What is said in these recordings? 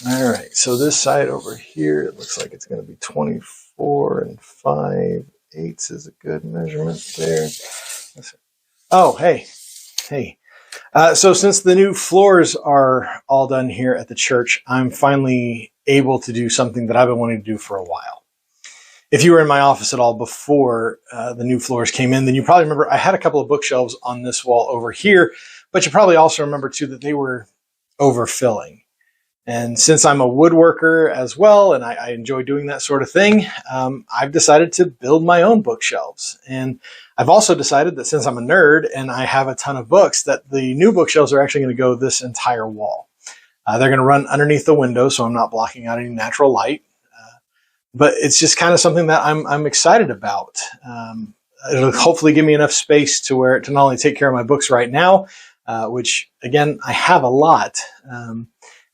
All right, so this side over here, it looks like it's going to be 24 and 5/8 is a good measurement there. Oh, hey. So since the new floors are all done here at the church, I'm finally able to do something that I've been wanting to do for a while. If you were in my office at all before the new floors came in, then you probably remember I had a couple of bookshelves on this wall over here, but you probably also remember too that they were overfilling. And since I'm a woodworker as well, and I enjoy doing that sort of thing, I've decided to build my own bookshelves. And I've also decided that since I'm a nerd and I have a ton of books, that the new bookshelves are actually going to go this entire wall. They're going to run underneath the window, so I'm not blocking out any natural light. But it's just kind of something that I'm excited about. It'll hopefully give me enough space to not only take care of my books right now, which again, I have a lot.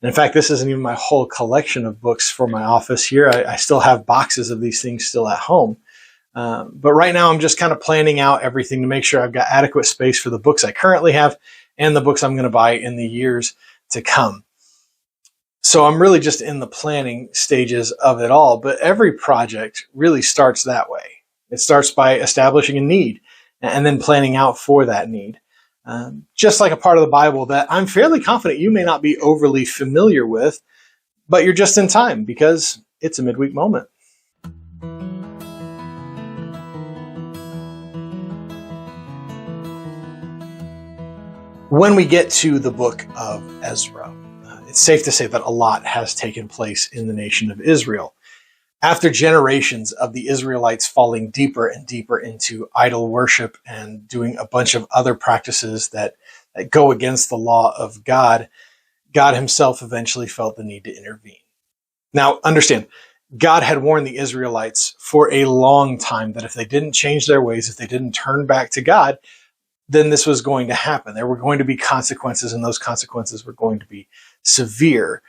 In fact, this isn't even my whole collection of books for my office here. I still have boxes of these things still at home. But right now I'm just kind of planning out everything to make sure I've got adequate space for the books I currently have and the books I'm going to buy in the years to come. So I'm really just in the planning stages of it all, but every project really starts that way. It starts by establishing a need and then planning out for that need. Just like a part of the Bible that I'm fairly confident you may not be overly familiar with, but you're just in time because it's a midweek moment. When we get to the book of Ezra, it's safe to say that a lot has taken place in the nation of Israel. After generations of the Israelites falling deeper and deeper into idol worship and doing a bunch of other practices that go against the law of God, God himself eventually felt the need to intervene. Now, understand, God had warned the Israelites for a long time that if they didn't change their ways, if they didn't turn back to God, then this was going to happen. There were going to be consequences, and those consequences were going to be severe.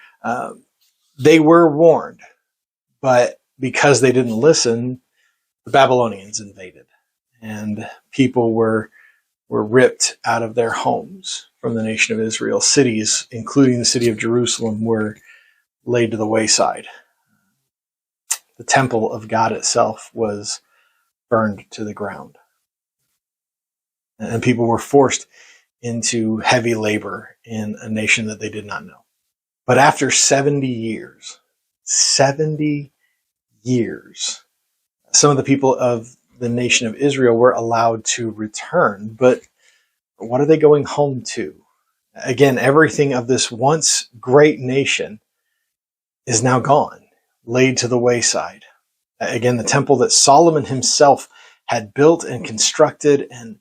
They were warned, but because they didn't listen, the Babylonians invaded, and people were ripped out of their homes from the nation of Israel. Cities, including the city of Jerusalem, were laid to the wayside. The temple of God itself was burned to the ground, and people were forced into heavy labor in a nation that they did not know. But after 70 years, some of the people of the nation of Israel were allowed to return. But what are they going home to? Again, everything of this once great nation is now gone, laid to the wayside. Again, the temple that Solomon himself had built and constructed and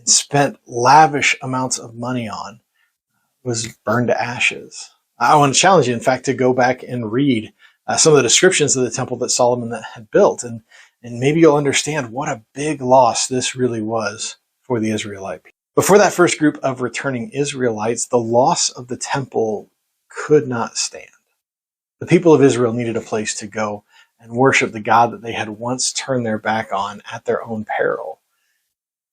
spent lavish amounts of money on was burned to ashes. I want to challenge you, in fact, to go back and read some of the descriptions of the temple that Solomon had built, and maybe you'll understand what a big loss this really was for the Israelite people. But for that first group of returning Israelites, the loss of the temple could not stand. The people of Israel needed a place to go and worship the God that they had once turned their back on at their own peril.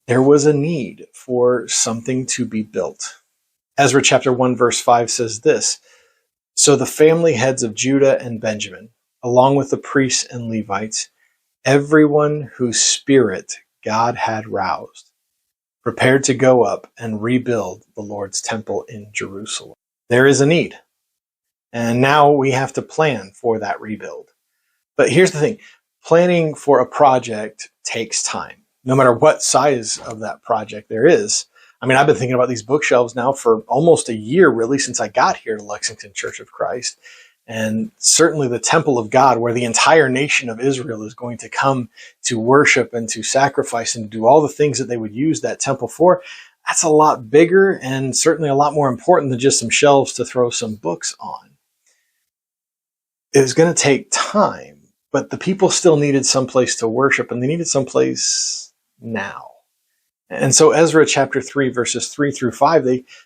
There was a need for something to be built. Ezra chapter 1 verse 5 says this: "So the family heads of Judah and Benjamin, along with the priests and Levites, everyone whose spirit God had roused, prepared to go up and rebuild the Lord's temple in Jerusalem." There is a need. And now we have to plan for that rebuild. But here's the thing. Planning for a project takes time, no matter what size of that project there is. I mean, I've been thinking about these bookshelves now for almost a year, really, since I got here to Lexington Church of Christ. And certainly the temple of God, where the entire nation of Israel is going to come to worship and to sacrifice and do all the things that they would use that temple for, that's a lot bigger and certainly a lot more important than just some shelves to throw some books on. It was going to take time, but the people still needed someplace to worship, and they needed someplace now. And so Ezra chapter 3, verses 3 through 5,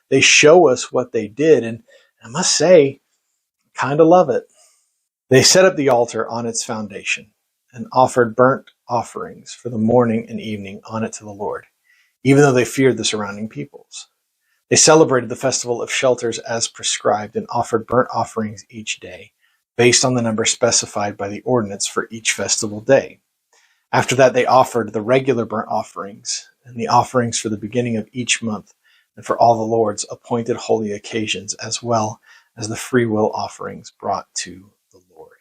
they show us what they did. And I must say, I kind of love it. They set up the altar on its foundation and offered burnt offerings for the morning and evening on it to the Lord, even though they feared the surrounding peoples. They celebrated the Festival of Shelters as prescribed and offered burnt offerings each day, based on the number specified by the ordinance for each festival day. After that, they offered the regular burnt offerings and the offerings for the beginning of each month and for all the Lord's appointed holy occasions, as well as the free will offerings brought to the Lord.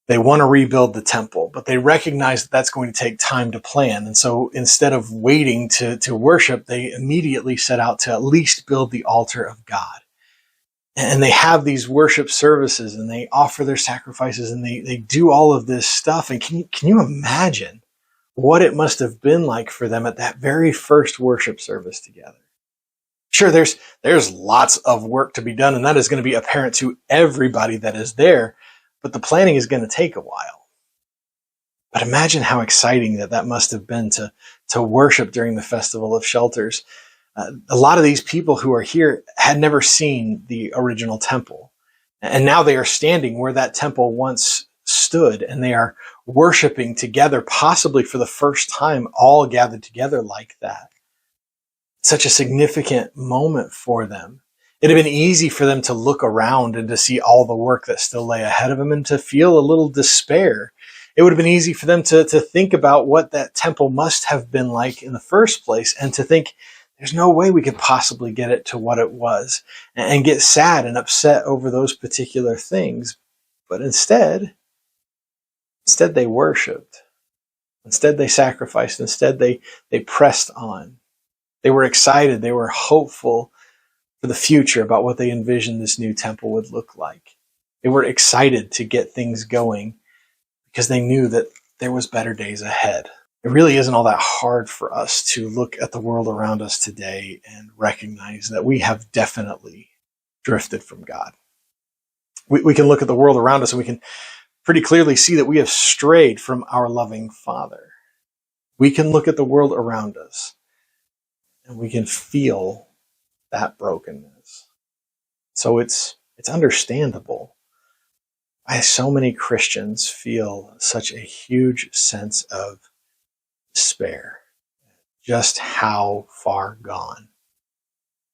They want to rebuild the temple, but they recognize that that's going to take time to plan. And so instead of waiting to worship, they immediately set out to at least build the altar of God. And they have these worship services and they offer their sacrifices and they do all of this stuff. And can you imagine what it must have been like for them at that very first worship service together? Sure, there's lots of work to be done, and that is going to be apparent to everybody that is there, but the planning is going to take a while. But imagine how exciting that must have been to worship during the Festival of Shelters. A lot of these people who are here had never seen the original temple, and now they are standing where that temple once stood, and they are worshiping together, possibly for the first time, all gathered together like that. Such a significant moment for them. It had been easy for them to look around and to see all the work that still lay ahead of them and to feel a little despair. It would have been easy for them to think about what that temple must have been like in the first place and to think, there's no way we could possibly get it to what it was, and get sad and upset over those particular things. But instead they worshiped. Instead they sacrificed. Instead they pressed on. They were excited. They were hopeful for the future about what they envisioned this new temple would look like. They were excited to get things going because they knew that there was better days ahead. It really isn't all that hard for us to look at the world around us today and recognize that we have definitely drifted from God. We can look at the world around us and we can pretty clearly see that we have strayed from our loving Father. We can look at the world around us and we can feel that brokenness. So it's understandable why so many Christians feel such a huge sense of despair. Just how far gone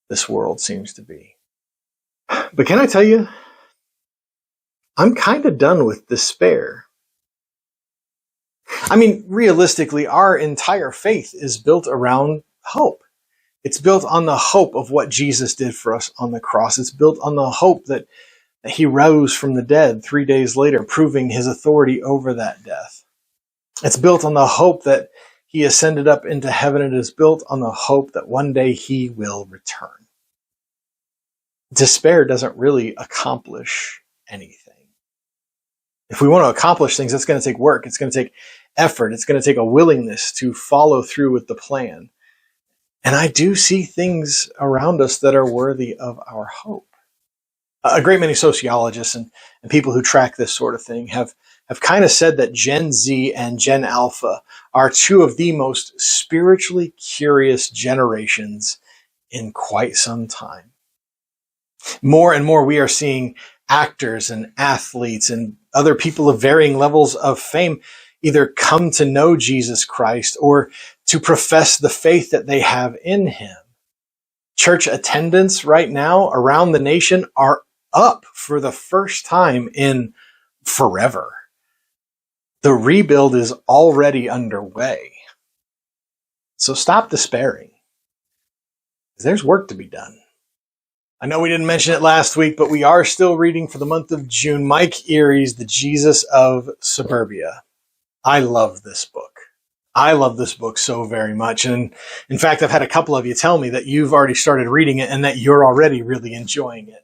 this world seems to be. But can I tell you, I'm kind of done with despair. I mean, realistically, our entire faith is built around hope. It's built on the hope of what Jesus did for us on the cross. It's built on the hope that he rose from the dead 3 days later, proving his authority over that death. It's built on the hope that he ascended up into heaven. It is built on the hope that one day he will return. Despair doesn't really accomplish anything. If we want to accomplish things, it's going to take work. It's going to take effort. It's going to take a willingness to follow through with the plan. And I do see things around us that are worthy of our hope. A great many sociologists and people who track this sort of thing have kind of said that Gen Z and Gen Alpha are two of the most spiritually curious generations in quite some time. More and more we are seeing actors and athletes and other people of varying levels of fame either come to know Jesus Christ or to profess the faith that they have in him. Church attendance right now around the nation are up for the first time in forever. The rebuild is already underway. So stop despairing. There's work to be done. I know we didn't mention it last week, but we are still reading for the month of June, Mike Erie's The Jesus of Suburbia. I love this book. I love this book so very much. And in fact, I've had a couple of you tell me that you've already started reading it and that you're already really enjoying it.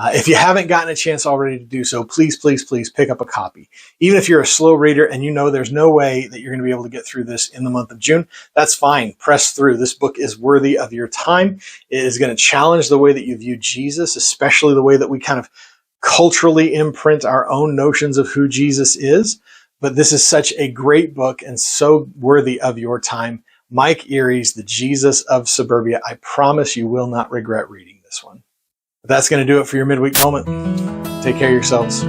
If you haven't gotten a chance already to do so, please, please, please pick up a copy. Even if you're a slow reader and you know there's no way that you're going to be able to get through this in the month of June, that's fine. Press through. This book is worthy of your time. It is going to challenge the way that you view Jesus, especially the way that we kind of culturally imprint our own notions of who Jesus is. But this is such a great book and so worthy of your time. Mike Erie's The Jesus of Suburbia. I promise you will not regret reading this one. But that's going to do it for your midweek moment. Take care of yourselves.